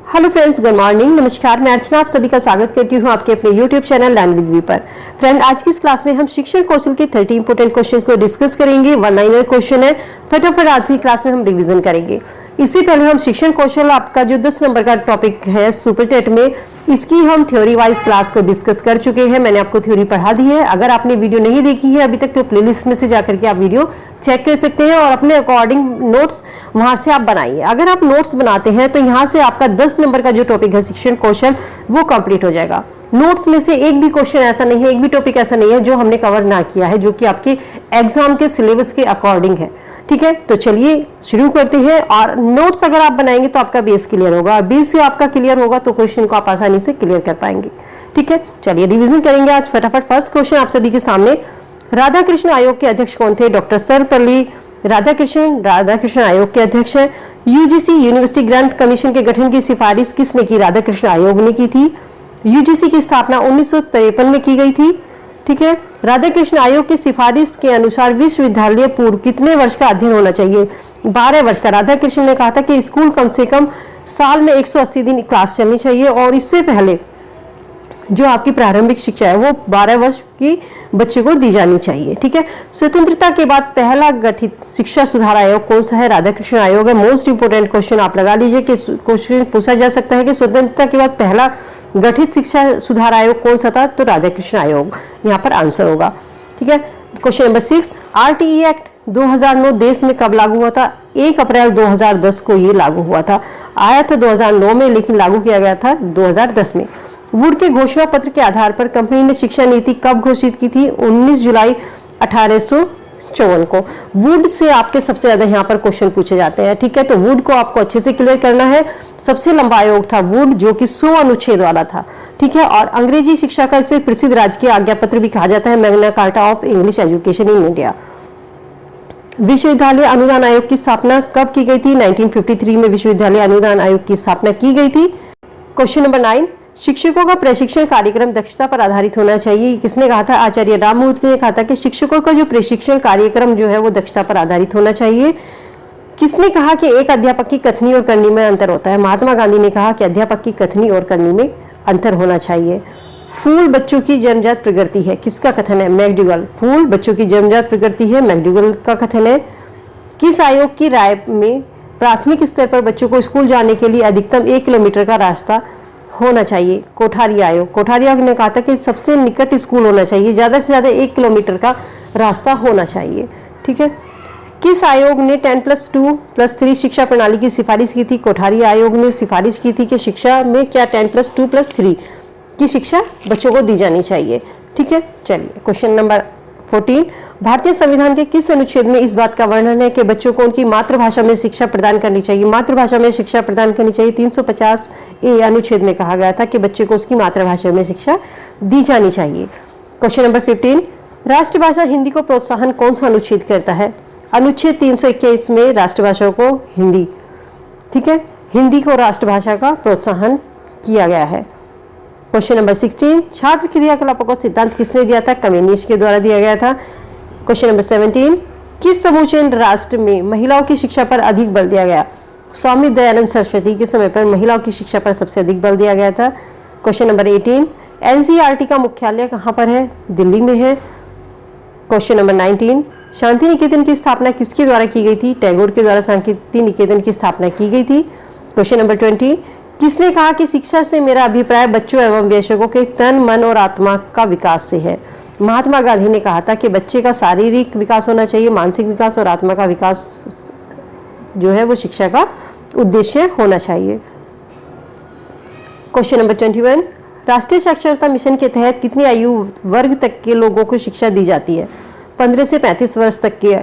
Hello friends, good morning, नमस्कार। मैं अर्चना आप सभी का स्वागत करती हूँ आपके अपने YouTube channel learn with we पर। फ्रेंड, आज की इस क्लास में हम शिक्षण कौशल के 30 इंपोर्टेंट क्वेश्चंस को डिस्कस करेंगे। वन लाइनर क्वेश्चन है, फटाफट आज की क्लास में हम रिवीजन करेंगे। इससे पहले हम शिक्षण कौशल आपका जो 10 नंबर का टॉपिक है सुपर टेट में, इसकी हम थ्योरी वाइज क्लास को डिस्कस कर चुके हैं। मैंने आपको थ्योरी पढ़ा दी है। अगर आपने वीडियो नहीं देखी है अभी तक तो प्लेलिस्ट में से जाकर के आप वीडियो चेक कर सकते हैं और अपने अकॉर्डिंग नोट्स वहां से आप बनाइए। अगर आप नोट्स बनाते हैं तो यहाँ से आपका 10 नंबर का जो टॉपिक है शिक्षण कौशल वो कंप्लीट हो जाएगा। नोट्स में से एक भी क्वेश्चन ऐसा नहीं है, एक भी टॉपिक ऐसा नहीं है जो हमने कवर ना किया है, जो कि आपके एग्जाम के सिलेबस के अकॉर्डिंग है। ठीक है, तो चलिए शुरू करते हैं। और नोट्स अगर आप बनाएंगे तो आपका बेस क्लियर होगा, और बेस से आपका क्लियर होगा तो क्वेश्चन को आप आसानी से क्लियर कर पाएंगे। ठीक है, चलिए रिवीजन करेंगे आज फटाफट। फर्स्ट क्वेश्चन आप सभी के सामने, राधा कृष्ण आयोग के अध्यक्ष कौन थे? डॉक्टर सर्वपल्ली राधाकृष्ण आयोग के अध्यक्ष है। यूजीसी यूनिवर्सिटी ग्रांट कमीशन के गठन की सिफारिश किसने की? राधाकृष्ण आयोग ने की थी। यूजीसी की स्थापना 1953 में की गई थी। ठीक है, राधाकृष्ण आयोग की सिफारिश के अनुसार विश्वविद्यालय पूर्व कितने वर्ष का अध्ययन होना चाहिए? 12 वर्ष का। राधाकृष्ण ने कहा था कि स्कूल कम से कम साल में 180 दिन क्लास चलनी चाहिए, और इससे पहले जो आपकी प्रारंभिक शिक्षा है वो 12 वर्ष की बच्चे को दी जानी चाहिए। ठीक है, स्वतंत्रता के बाद पहला गठित शिक्षा सुधार आयोग कौन सा है? राधाकृष्ण आयोग है। मोस्ट इंपोर्टेंट क्वेश्चन आप लगा लीजिए कि क्वेश्चन पूछा जा सकता है कि स्वतंत्रता के बाद पहला गठित शिक्षा सुधार आयोग कौन सा था? तो राधाकृष्ण आयोग यहाँ पर आंसर होगा। ठीक है, क्वेश्चन नंबर 6, आरटीई एक्ट 2009 देश में कब लागू हुआ था? 1 अप्रैल 2010 को ये लागू हुआ था। आया था 2009 में, लेकिन लागू किया गया था 2010 में। वुड के घोषणा पत्र के आधार पर कंपनी ने शिक्षा नीति कब घोषित की थी? 19 जुलाई 1854 को। वुड से आपके सबसे ज्यादा यहाँ पर क्वेश्चन पूछे जाते हैं। ठीक है, तो वुड को आपको अच्छे से क्लियर करना है। सबसे लंबा आयोग था वुड, जो कि 100 अनुच्छेद वाला था। ठीक है, और अंग्रेजी शिक्षा का इसे प्रसिद्ध राजकीय आज्ञा पत्र भी कहा जाता है, Magna carta of English education in India. विश्वविद्यालय अनुदान आयोग की स्थापना कब की गई थी? 1953 में विश्वविद्यालय अनुदान आयोग की स्थापना की गई थी। क्वेश्चन नंबर 9, शिक्षकों का प्रशिक्षण कार्यक्रम दक्षता पर आधारित होना चाहिए। किसने कहा था? आचार्य राममूर्ति ने कहा था कि शिक्षकों का जो प्रशिक्षण कार्यक्रम जो है वो दक्षता पर आधारित होना चाहिए। किसने कहा कि एक अध्यापक की कथनी और करनी में अंतर होता है? महात्मा गांधी ने कहा कि अध्यापक की कथनी और करनी में अंतर होना चाहिए। फूल बच्चों की जन्मजात प्रकृति है, किसका कथन है? मैकडूगल। फूल बच्चों की जन्मजात प्रकृति है, मैकडूगल का कथन है। किस आयोग की राय में प्राथमिक स्तर पर बच्चों को स्कूल जाने के लिए अधिकतम 1 किलोमीटर का रास्ता होना चाहिए? कोठारी आयोग। कोठारी आयोग ने कहा था कि सबसे निकट स्कूल होना चाहिए, ज्यादा से ज्यादा 1 किलोमीटर का रास्ता होना चाहिए। ठीक है, किस आयोग ने 10+2+3 शिक्षा प्रणाली की सिफारिश की थी? कोठारी आयोग ने सिफारिश की थी कि शिक्षा में क्या 10+2+3 की शिक्षा बच्चों को दी जानी चाहिए। ठीक है, चलिए क्वेश्चन नंबर 14, भारतीय संविधान के किस अनुच्छेद में इस बात का वर्णन है कि बच्चों को उनकी मातृभाषा में शिक्षा प्रदान करनी चाहिए? मातृभाषा में शिक्षा प्रदान करनी चाहिए। 350A अनुच्छेद में कहा गया था कि बच्चे को उसकी मातृभाषा में शिक्षा दी जानी चाहिए। क्वेश्चन नंबर 15, राष्ट्रभाषा हिंदी को प्रोत्साहन कौन सा अनुच्छेद करता है? अनुच्छेद 321 में राष्ट्रभाषा को हिंदी, ठीक है, हिंदी को राष्ट्रभाषा का प्रोत्साहन किया गया है। क्वेश्चन नंबर 16, छात्र क्रियाकलापों का सिद्धांत किसने दिया था? कम्युनिस्ट के द्वारा दिया गया था। क्वेश्चन नंबर 17, किस समूचे राष्ट्र में महिलाओं की शिक्षा पर अधिक बल दिया गया? स्वामी दयानंद सरस्वती के समय पर महिलाओं की शिक्षा पर सबसे अधिक बल दिया गया था। क्वेश्चन नंबर 18, एनसीईआरटी का मुख्यालय कहाँ पर है? दिल्ली में है। क्वेश्चन नंबर 19, शांति निकेतन की स्थापना किसके द्वारा की गई थी? टैगोर के द्वारा शांति निकेतन की स्थापना की गई थी। क्वेश्चन नंबर 20, किसने कहा कि शिक्षा से मेरा अभिप्राय बच्चों एवं वयस्कों के तन, मन और आत्मा का विकास से है? महात्मा गांधी ने कहा था कि बच्चे का शारीरिक विकास होना चाहिए, मानसिक विकास और आत्मा का विकास जो है वो शिक्षा का उद्देश्य होना चाहिए। क्वेश्चन नंबर 21, राष्ट्रीय साक्षरता मिशन के तहत कितनी आयु वर्ग तक के लोगों को शिक्षा दी जाती है? 15 से 35 वर्ष तक के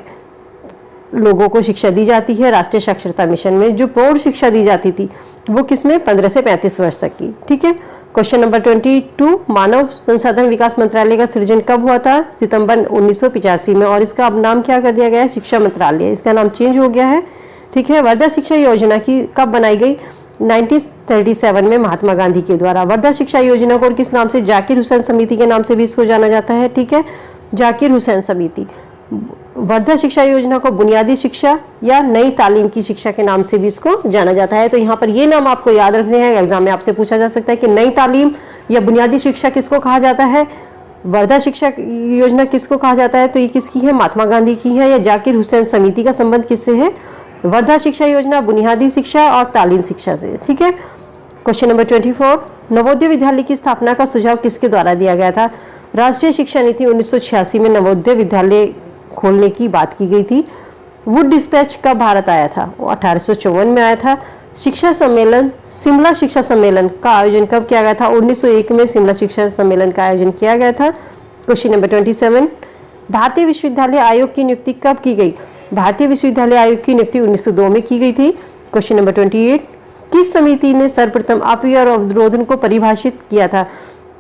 लोगों को शिक्षा दी जाती है राष्ट्रीय साक्षरता मिशन में। जो प्रौढ़ शिक्षा दी जाती थी वो किसमें? 15 से 35 वर्ष तक की। ठीक है, क्वेश्चन नंबर 22, मानव संसाधन विकास मंत्रालय का सृजन कब हुआ था? सितंबर 1985 में, और इसका अब नाम क्या कर दिया गया है? शिक्षा मंत्रालय। इसका नाम चेंज हो गया है। ठीक है, वर्धा शिक्षा योजना की कब बनाई गई? 1937 में महात्मा गांधी के द्वारा। वर्धा शिक्षा योजना को और किस नाम से? जाकिर हुसैन समिति के नाम से भी इसको जाना जाता है। ठीक है, जाकिर हुसैन समिति। वर्धा शिक्षा योजना को बुनियादी शिक्षा या नई तालीम की शिक्षा के नाम से भी इसको जाना जाता है। तो यहाँ पर ये नाम आपको याद रखने हैं, एग्जाम में आपसे पूछा जा सकता है कि नई तालीम या बुनियादी शिक्षा किसको कहा जाता है, वर्धा शिक्षा योजना किसको कहा जाता है। तो ये किसकी है, महात्मा गांधी की है, या जाकिर हुसैन समिति का संबंध किससे है, वर्धा शिक्षा योजना बुनियादी शिक्षा और तालीम शिक्षा से। ठीक है। क्वेश्चन नंबर 24, नवोदय विद्यालय की स्थापना का सुझाव किसके द्वारा दिया गया था। राष्ट्रीय शिक्षा नीति 1986 में नवोदय विद्यालय खोलने की बात की गई थी। वुड डिस्पैच कब भारत आया था, वो 1854 में आया था। शिक्षा सम्मेलन, शिमला शिक्षा सम्मेलन का आयोजन कब किया गया था, 1901 में शिमला शिक्षा सम्मेलन का आयोजन किया गया था। क्वेश्चन नंबर 27, भारतीय विश्वविद्यालय आयोग की नियुक्ति कब की गई। भारतीय विश्वविद्यालय आयोग की नियुक्ति 1902 में की गई थी। क्वेश्चन नंबर 28, किस समिति ने सर्वप्रथम अपव्यय और अवरोधन को परिभाषित किया था।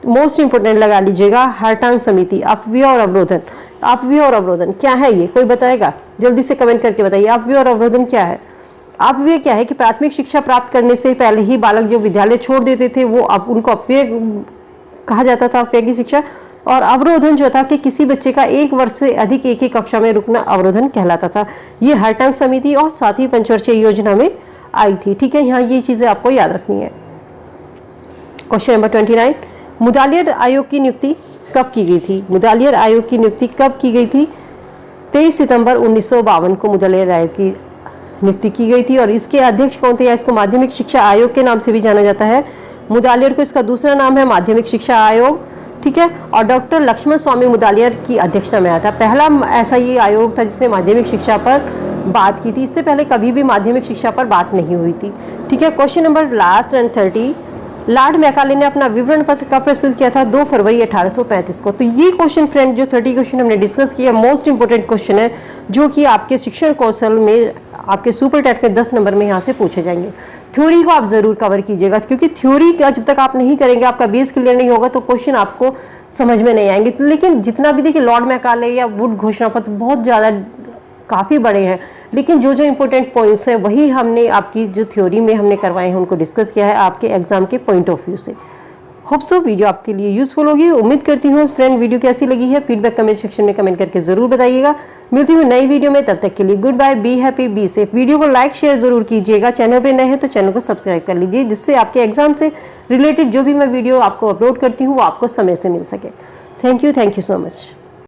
मोस्ट इंपोर्टेंट लगा लीजिएगा, हार्टांग समिति। अपव्यय और अवरोधन, अपव्यय और अवरोधन क्या है, ये कोई बताएगा, जल्दी से कमेंट करके बताइए। अपव्यय और अवरोधन क्या है। अपव्यय क्या है कि प्राथमिक शिक्षा प्राप्त करने से पहले ही बालक जो विद्यालय छोड़ देते थे वो उनको अपव्यय कहा जाता था, अपव्यय की शिक्षा। और अवरोधन जो था कि किसी बच्चे का 1 वर्ष से अधिक एक ही कक्षा में रुकना अवरोधन कहलाता था। ये हार्टांग समिति और साथ ही पंचवर्षीय योजना में आई थी। ठीक है, यहाँ ये चीजें आपको याद रखनी है। क्वेश्चन नंबर 29, मुदालियर आयोग की नियुक्ति कब की गई थी। मुदालियर आयोग की नियुक्ति कब की गई थी, 23 सितंबर 1952 को मुदालियर आयोग की नियुक्ति की गई थी। और इसके अध्यक्ष कौन थे, या इसको माध्यमिक शिक्षा आयोग के नाम से भी जाना जाता है। मुदालियर को इसका दूसरा नाम है माध्यमिक शिक्षा आयोग। ठीक है। और डॉक्टर लक्ष्मण स्वामी मुदालियर की अध्यक्षता में आया था। पहला ऐसा ये आयोग था जिसने माध्यमिक शिक्षा पर बात की थी, इससे पहले कभी भी माध्यमिक शिक्षा पर बात नहीं हुई थी। ठीक है। Question number last and 30, Lord Macaulay ने अपना विवरण पत्र कब प्रस्तुत किया था, 2 फरवरी 1835 को। तो ये क्वेश्चन फ्रेंड जो 30 क्वेश्चन हमने डिस्कस किया, मोस्ट इंपोर्टेंट क्वेश्चन है जो कि आपके शिक्षण कौशल में आपके सुपर टेट में 10 नंबर में यहाँ से पूछे जाएंगे। थ्योरी को आप जरूर कवर कीजिएगा, क्योंकि थ्योरी का जब तक आप नहीं करेंगे, आपका बेस क्लियर नहीं होगा तो क्वेश्चन आपको समझ में नहीं आएंगे। लेकिन जितना भी देखिए, लॉर्ड मैकाले या वुड घोषणा पत्र बहुत ज़्यादा काफ़ी बड़े हैं, लेकिन जो जो इंपॉर्टेंट पॉइंट्स हैं वही हमने आपकी जो थ्योरी में हमने करवाए हैं उनको डिस्कस किया है आपके एग्जाम के पॉइंट ऑफ व्यू से। होप सो वीडियो आपके लिए यूजफुल होगी, उम्मीद करती हूँ। फ्रेंड वीडियो कैसी लगी है फीडबैक कमेंट सेक्शन में कमेंट करके जरूर बताइएगा। मिलती हूँ नई वीडियो में, तब तक के लिए good bye, be happy, be safe. Video को लाइक शेयर जरूर कीजिएगा। चैनल पे नए हैं तो चैनल को सब्सक्राइब कर लीजिए, जिससे आपके एग्जाम से रिलेटेड जो भी मैं वीडियो आपको अपलोड करती हूँ वो आपको समय से मिल सके। Thank you so much.